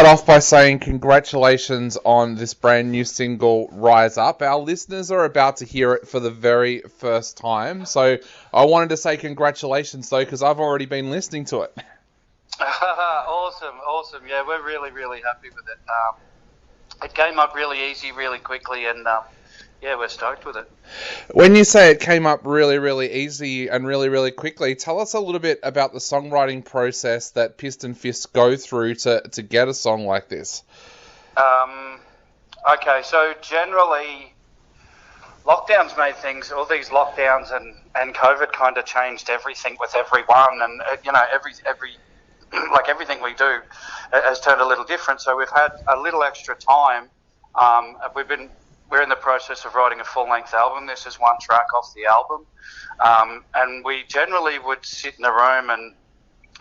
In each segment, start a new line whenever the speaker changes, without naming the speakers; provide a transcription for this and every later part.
start off by saying congratulations on this brand new single, Rise Up. Our listeners are about to hear it for the very first time, so I wanted to say congratulations though, because I've already been listening to it.
Awesome. Yeah, we're really, really happy with it. It came up really easy, really quickly, and yeah, we're stoked with it.
When you say it came up really, really easy and really, really quickly, tell us a little bit about the songwriting process that PISTONFIST go through to get a song like this.
Okay, so generally, lockdowns made things, all these lockdowns and COVID kind of changed everything with everyone, and like everything we do has turned a little different. So we've had a little extra time. We're in the process of writing a full-length album. This is one track off the album. And we generally would sit in a room and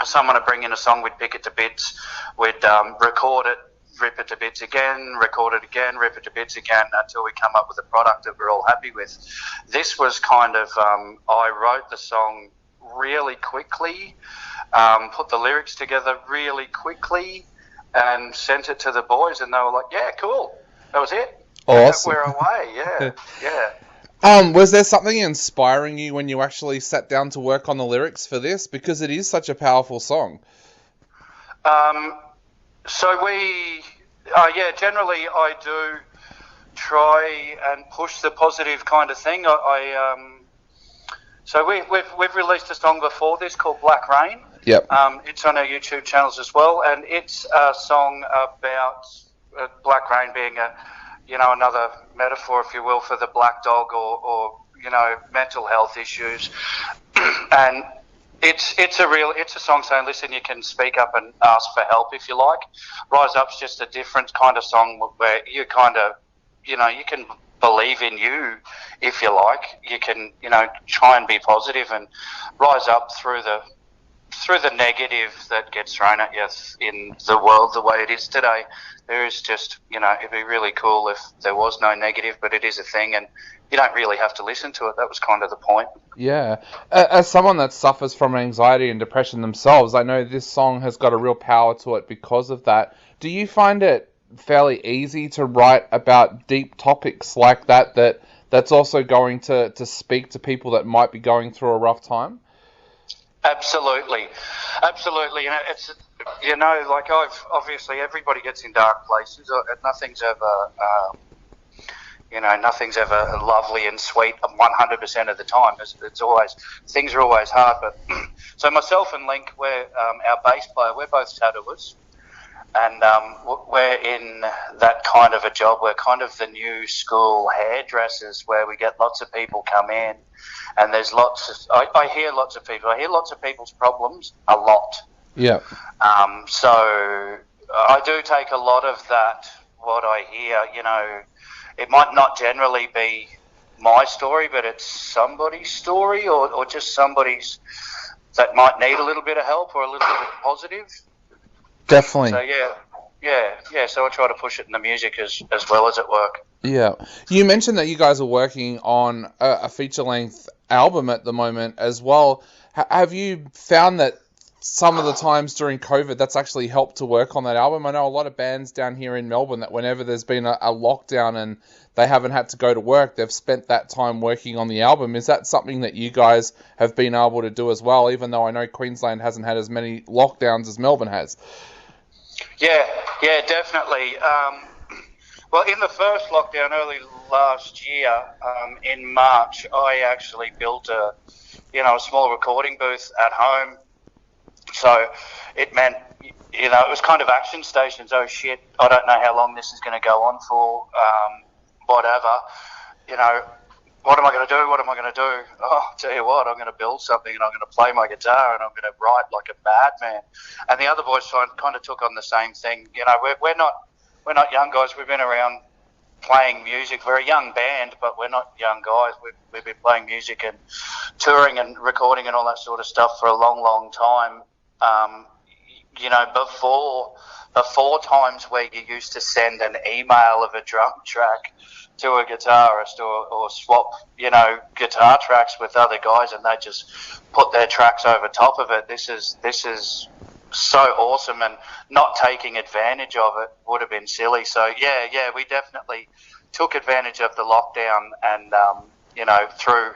someone would bring in a song, we'd pick it to bits, we'd record it, rip it to bits again, record it again, rip it to bits again, until we come up with a product that we're all happy with. This was kind of, I wrote the song really quickly, put the lyrics together really quickly, and sent it to the boys, and they were like, yeah, cool, that was it.
Awesome.
We're away, yeah.
Was there something inspiring you when you actually sat down to work on the lyrics for this? Because it is such a powerful song.
Generally I do try and push the positive kind of thing. So we've released a song before this called Black Rain.
Yep.
It's on our YouTube channels as well, and it's a song about Black Rain being another metaphor, if you will, for the black dog or mental health issues. And it's a song saying, listen, you can speak up and ask for help if you like. Rise Up's just a different kind of song where you kind of, you can believe in you if you like. You can, try and be positive and rise up through the negative that gets thrown at you in the world the way it is today. There is just, it'd be really cool if there was no negative, but it is a thing, and you don't really have to listen to it. That was kind of the point.
Yeah. As someone that suffers from anxiety and depression themselves, I know this song has got a real power to it because of that. Do you find it fairly easy to write about deep topics like that's also going to speak to people that might be going through a rough time?
Absolutely. It's, like obviously everybody gets in dark places. Nothing's ever lovely and sweet 100% of the time. It's always, things are always hard. But so myself and Link, we're our bass player. We're both tattooers, and we're in that kind of a job. We're kind of the new school hairdressers, where we get lots of people come in, and there's I hear lots of people. I hear lots of people's problems a lot.
Yeah.
So I do take a lot of that, what I hear, it might not generally be my story, but it's somebody's story or just somebody's that might need a little bit of help or a little bit of positive.
Definitely.
So yeah. So I try to push it in the music as well as at work.
Yeah. You mentioned that you guys are working on a feature-length album at the moment as well. Have you found that some of the times during COVID that's actually helped to work on that album? I know a lot of bands down here in Melbourne that whenever there's been a lockdown and they haven't had to go to work, they've spent that time working on the album. Is that something that you guys have been able to do as well, even though I know Queensland hasn't had as many lockdowns as Melbourne has?
Yeah, definitely. Well, in the first lockdown early last year, in March, I actually built a small recording booth at home. So it meant, it was kind of action stations. Oh shit, I don't know how long this is going to go on for, whatever. What am I going to do? What am I going to do? Oh, I'll tell you what, I'm going to build something and I'm going to play my guitar and I'm going to write like a madman. And the other boys kind of took on the same thing. We're not young guys. We've been around playing music. We're a young band, but we're not young guys. We've been playing music and touring and recording and all that sort of stuff for a long, long time. Before times where you used to send an email of a drum track to a guitarist or swap, guitar tracks with other guys and they just put their tracks over top of it. This is so awesome, and not taking advantage of it would have been silly. So yeah, we definitely took advantage of the lockdown, and threw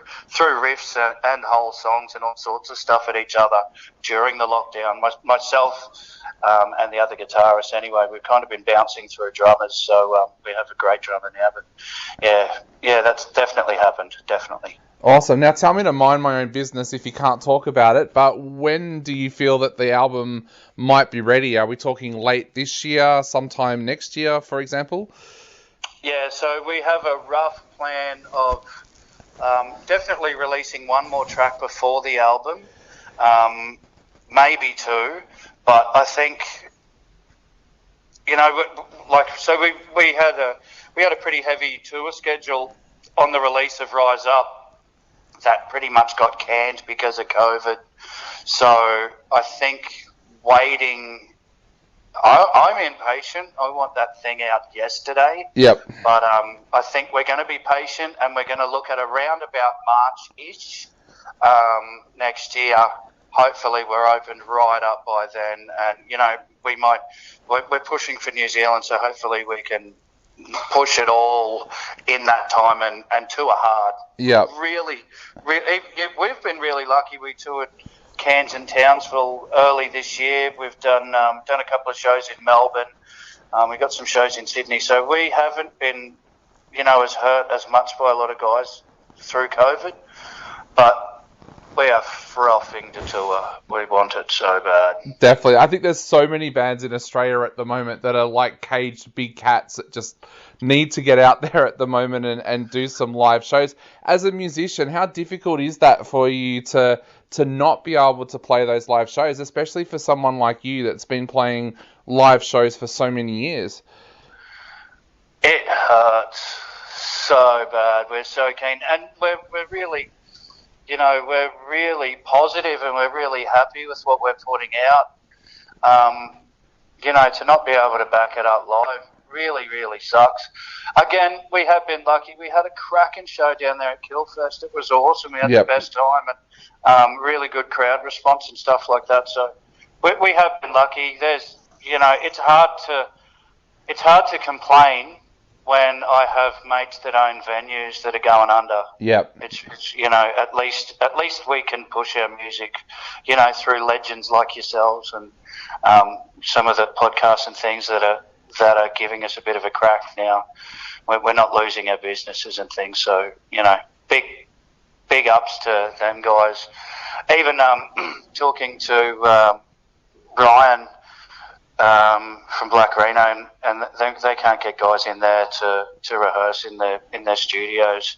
riffs and whole songs and all sorts of stuff at each other during the lockdown. Myself and the other guitarists, anyway, we've kind of been bouncing through drummers, so we have a great drummer now. But yeah, that's definitely happened, definitely.
Awesome. Now tell me to mind my own business if you can't talk about it, but when do you feel that the album might be ready? Are we talking late this year, sometime next year, for example?
Yeah, so we have a rough plan of definitely releasing one more track before the album, maybe two, but I think, we had a pretty heavy tour schedule on the release of Rise Up that pretty much got canned because of COVID. So I think waiting, I'm impatient. I want that thing out yesterday.
Yep.
But I think we're going to be patient, and we're going to look at around about March-ish next year. Hopefully we're opened right up by then, and we're pushing for New Zealand, so hopefully we can push it all in that time and tour hard.
Yeah.
Really, we've been really lucky. We toured Cairns and Townsville early this year. We've done a couple of shows in Melbourne. We got some shows in Sydney, so we haven't been, as hurt as much by a lot of guys through COVID. But we are frothing to tour. We want it so bad.
Definitely. I think there's so many bands in Australia at the moment that are like caged big cats that just need to get out there at the moment and do some live shows. As a musician, how difficult is that for you to not be able to play those live shows, especially for someone like you that's been playing live shows for so many years?
It hurts so bad. We're so keen, and we're really, we're really positive, and we're really happy with what we're putting out. To not be able to back it up live really, really sucks. Again, we have been lucky. We had a cracking show down there at Killfest. It was awesome. We had the best time, and really good crowd response and stuff like that. So we have been lucky. There's, it's hard to complain when I have mates that own venues that are going under.
Yep.
It's at least we can push our music, through legends like yourselves and some of the podcasts and things that are giving us a bit of a crack now. We're not losing our businesses and things, so big ups to them guys. Even talking to Ryan from Black Reno, and they can't get guys in there to rehearse in their studios.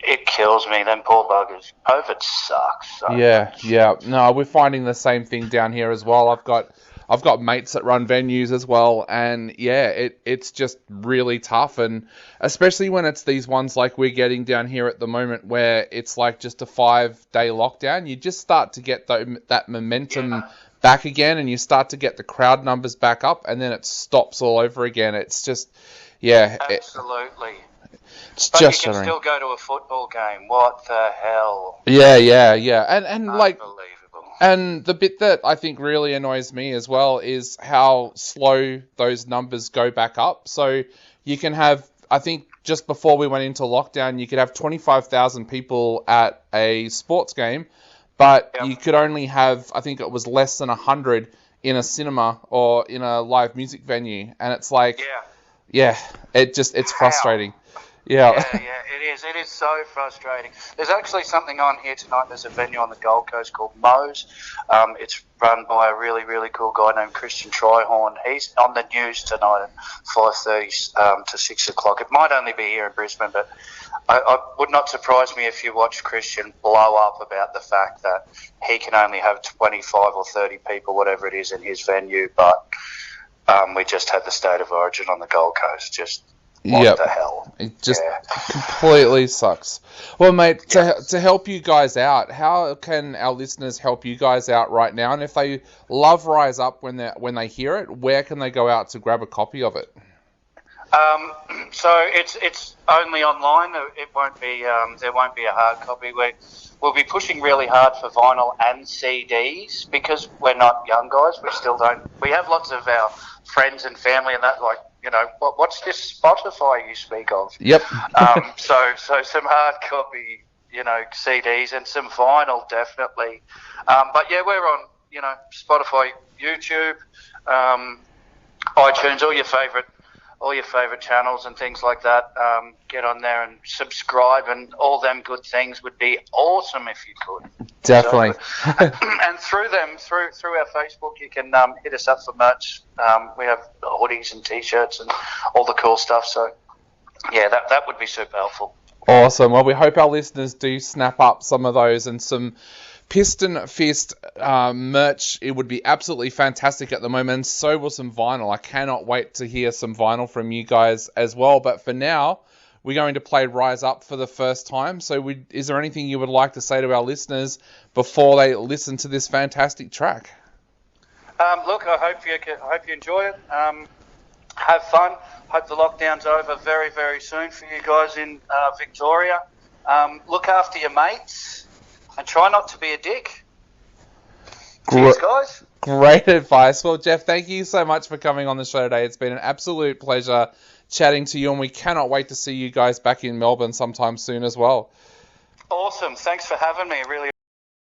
It kills me. Them poor buggers. COVID sucks. So
yeah. No, we're finding the same thing down here as well. I've got mates that run venues as well, and it's just really tough, and especially when it's these ones like we're getting down here at the moment where it's like just a 5-day lockdown, you just start to get that momentum back again, and you start to get the crowd numbers back up, and then it stops all over again. It's just,
absolutely. But you can still go to a football game. What the hell?
Yeah. And like,
unbelievable.
And the bit that I think really annoys me as well is how slow those numbers go back up. So you can have, I think just before we went into lockdown, you could have 25,000 people at a sports game, but you could only have, I think it was less than 100 in a cinema or in a live music venue. And it's like, it's frustrating.
Yeah, it is. It is so frustrating. There's actually something on here tonight. There's a venue on the Gold Coast called Moe's. It's run by a really, really cool guy named Christian Trihorn. He's on the news tonight at 5:30 to 6 o'clock. It might only be here in Brisbane, but I would not surprise me if you watch Christian blow up about the fact that he can only have 25 or 30 people, whatever it is, in his venue. But we just had the State of Origin on the Gold Coast. Just what the hell?
It just completely sucks. Well, mate, to help you guys out, how can our listeners help you guys out right now? And if they love Rise Up when they hear it, where can they go out to grab a copy of it?
So it's only online. It won't be. There won't be a hard copy. We'll be pushing really hard for vinyl and CDs because we're not young guys. We still don't. We have lots of our friends and family and that, like, you know, what's this Spotify you speak of?
Yep.
So some hard copy, you know, CDs and some vinyl definitely. But yeah, we're on, you know, Spotify, YouTube, iTunes, all your favourite channels and things like that. Get on there and subscribe, and all them good things would be awesome if you could.
Definitely.
So, and through our Facebook, you can hit us up for merch. We have hoodies and T-shirts and all the cool stuff. So yeah, that would be super helpful.
Awesome. Well, we hope our listeners do snap up some of those and some Piston Fist merch. It would be absolutely fantastic at the moment. So will some vinyl. I cannot wait to hear some vinyl from you guys as well. But for now, we're going to play Rise Up for the first time. So is there anything you would like to say to our listeners before they listen to this fantastic track?
Look, I hope you enjoy it. Have fun. Hope the lockdown's over very, very soon for you guys in Victoria. Look after your mates and try not to be a dick. Cheers, guys.
Great advice. Well, Geoff, thank you so much for coming on the show today. It's been an absolute pleasure chatting to you, and we cannot wait to see you guys back in Melbourne sometime soon as well.
Awesome. Thanks for having me. Really